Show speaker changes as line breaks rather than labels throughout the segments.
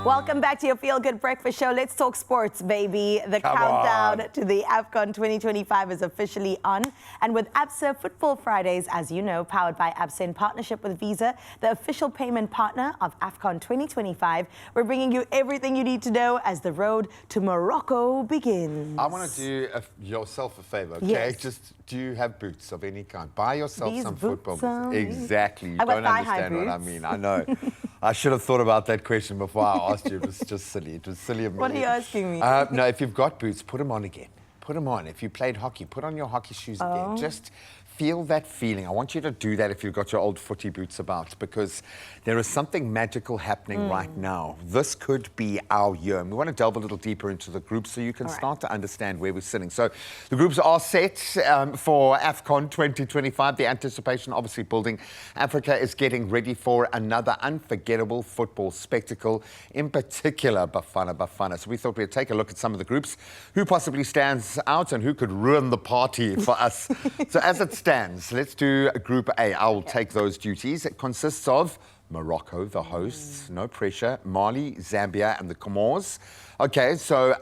Welcome back to your Feel Good Breakfast Show. Let's talk sports, baby. The countdown to the AFCON 2025 is officially on. And with Absa Football Fridays, as you know, powered by Absa in partnership with Visa, the official payment partner of AFCON 2025, we're bringing you everything you need to know as the road to Morocco begins.
I want to do yourself a favor, okay?
Yes.
Just, do you have boots of any kind? Buy yourself
These
some
boots
football
on
boots.
me.
Exactly. You
I got
don't
thigh-high
understand what I
boots.
mean. I know. I should have thought about that question before I asked you. It was just silly. It was silly of me.
What are you asking me?
No, if you've got boots, put them on again. Put them on. If you played hockey, put on your hockey shoes again. Just feel that feeling. I want you to do that if you've got your old footy boots about, because there is something magical happening right now. This could be our year. And we want to delve a little deeper into the groups so you can start to understand where we're sitting. So the groups are set for AFCON 2025. The anticipation obviously building. Africa is getting ready for another unforgettable football spectacle, in particular Bafana. So we thought we'd take a look at some of the groups, who possibly stands out and who could ruin the party for us. So as it stands, let's do Group A. I will take those duties. It consists of Morocco, the hosts, no pressure, Mali, Zambia, and the Comores. Okay, so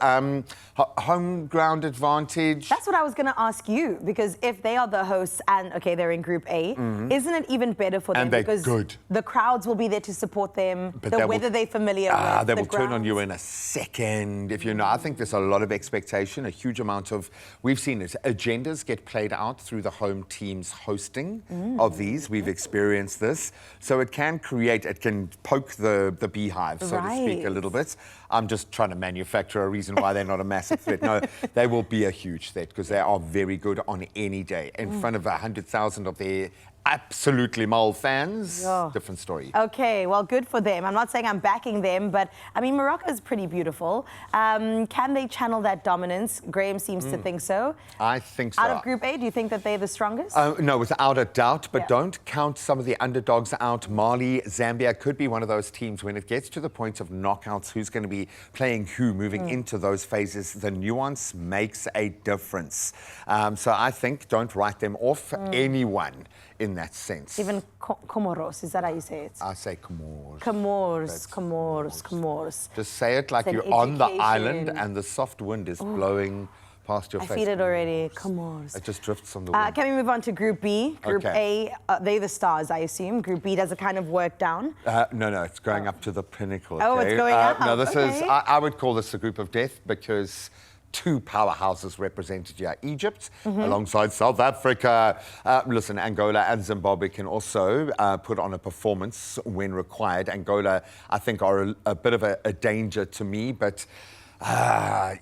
home ground advantage.
That's what I was going to ask you, because if they are the hosts and, okay, they're in Group A, isn't it even better for them?
And they're
because
good.
The crowds will be there to support them,
But
the weather they're familiar with.
They will turn on you in a second. If you know, I think there's a lot of expectation, a huge amount of, we've seen it, agendas get played out through the home teams hosting of these. We've experienced this. So it can create, it can poke the beehive, so to speak, a little bit. I'm just trying to manufacture a reason why they're not a massive threat. No, they will be a huge threat because they are very good on any day. In front of 100,000 of their absolutely mole fans, different story.
Okay, well, good for them. I'm not saying I'm backing them, but I mean, Morocco is pretty beautiful. Can they channel that dominance? Graham seems to think so.
I think so.
Out of Group A, do you think that they're the strongest?
No, without a doubt, but don't count some of the underdogs out. Mali, Zambia could be one of those teams when it gets to the point of knockouts, who's going to be playing who, moving into those phases. The nuance makes a difference. So I think don't write them off, anyone in that sense.
Even Comoros, is that how you say it?
I say Comores.
Comores.
Just say it like you're on the island and the soft wind is blowing past your face.
I feel it already. Comores.
It just drifts on the wind.
Can we move on to Group B? Group A, they're the stars, I assume. Group B, does it kind of work down?
No, it's going up to the pinnacle.
Oh, it's going up?
No, this is, I would call this a group of death because two powerhouses represented here. Egypt, alongside South Africa. Listen, Angola and Zimbabwe can also put on a performance when required. Angola, I think, are a bit of a danger to me, but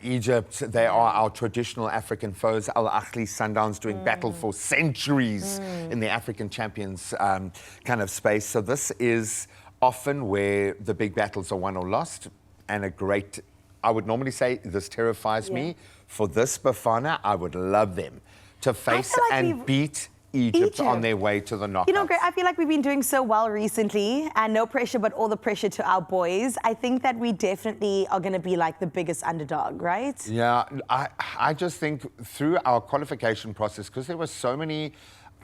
Egypt, they are our traditional African foes. Al Ahly, Sundowns doing battle for centuries in the African champions kind of space. So this is often where the big battles are won or lost, and a great, I would normally say this terrifies me. For this Bafana, I would love them to face and beat Egypt on their way to the knockouts.
You know, Greg, I feel like we've been doing so well recently, and no pressure, but all the pressure to our boys. I think that we definitely are going to be like the biggest underdog, right?
Yeah, I just think through our qualification process, because there were so many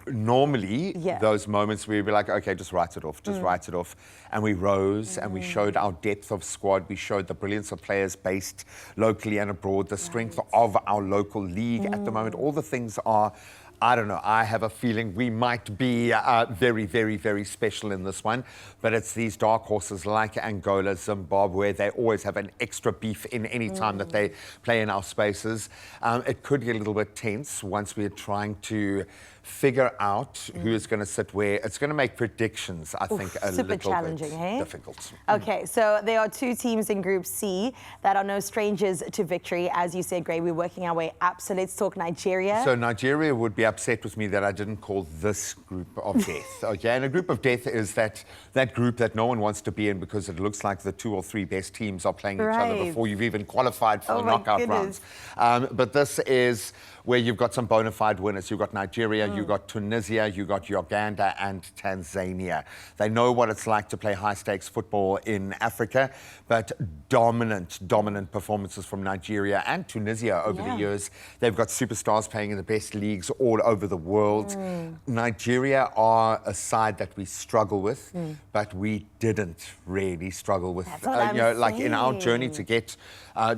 normally those moments where we'd be like, okay, just write it off, write it off. And we rose and we showed our depth of squad. We showed the brilliance of players based locally and abroad, the strength of our local league at the moment. All the things are, I don't know, I have a feeling we might be very, very, very special in this one. But it's these dark horses like Angola, Zimbabwe. They always have an extra beef in any time that they play in our spaces. It could get a little bit tense once we're trying to figure out who is going to sit where. It's going to make predictions, I think, a little bit difficult.
Okay, so there are two teams in Group C that are no strangers to victory. As you said, Gray, we're working our way up. So let's talk Nigeria.
So Nigeria would be upset with me that I didn't call this group of death. Okay, and a group of death is that group that no one wants to be in because it looks like the 2 or 3 best teams are playing each other before you've even qualified for the knockout rounds. But this is where you've got some bona fide winners. You've got Nigeria, you've got Tunisia, you've got Uganda and Tanzania. They know what it's like to play high-stakes football in Africa, but dominant performances from Nigeria and Tunisia over the years. They've got superstars playing in the best leagues all over the world. Nigeria are a side that we struggle with, but we didn't really struggle with. Like in our journey to get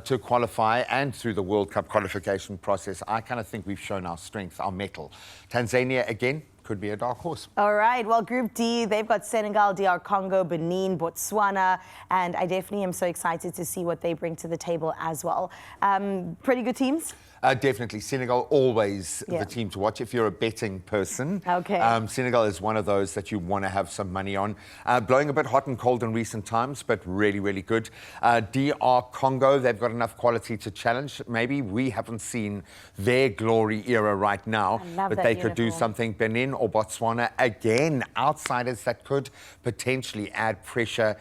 to qualify and through the World Cup qualification process, I kind of think we've shown our strength, our mettle. Tanzania, again, could be a dark horse.
All right. Well, Group D, they've got Senegal, DR Congo, Benin, Botswana, and I definitely am so excited to see what they bring to the table as well. Pretty good teams?
Definitely. Senegal, always the team to watch if you're a betting person.
Okay.
Senegal is one of those that you want to have some money on. Blowing a bit hot and cold in recent times, but really, really good. DR Congo, they've got enough quality to challenge. Maybe we haven't seen their glory era right now, but they could do something. Benin or Botswana, again, outsiders that could potentially add pressure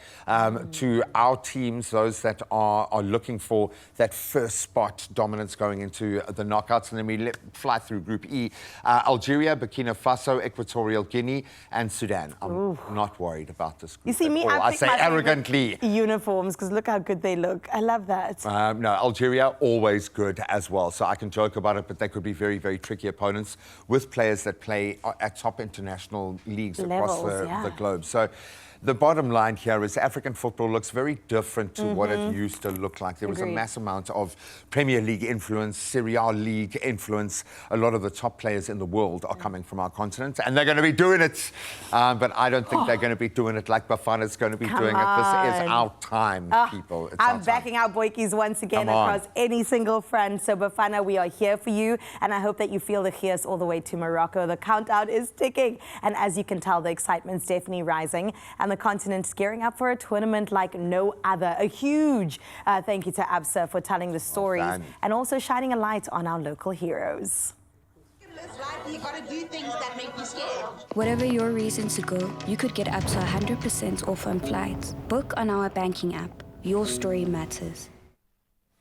to our teams, those that are looking for that first spot dominance going into the knockouts. And then we fly through Group E. Algeria, Burkina Faso, Equatorial Guinea, and Sudan. I'm not worried about this group.
You see me,
I say arrogantly.
Uniforms, because look how good they look. I love that.
No, Algeria, always good as well. So I can joke about it, but they could be very, very tricky opponents with players that play at top international leagues across the globe. So the bottom line here is African football looks very different to what it used to look like. There was a mass amount of Premier League influence, Serie A League influence. A lot of the top players in the world are coming from our continent, and they're going to be doing it. But I don't think they're going to be doing it like Bafana's going to be doing it. This is our time, people. It's
I'm backing our boykies once again across any single front. So Bafana, we are here for you, and I hope that you feel the cheers all the way to Morocco. The countdown is ticking, and as you can tell, the excitement's definitely rising. And the continent's gearing up for a tournament like no other. A huge thank you to Absa for telling the stories and also shining a light on our local heroes.
You gotta do things that make you scared.
Whatever your reason to go, you could get Absa 100% off on flights. Book on our banking app. Your story matters.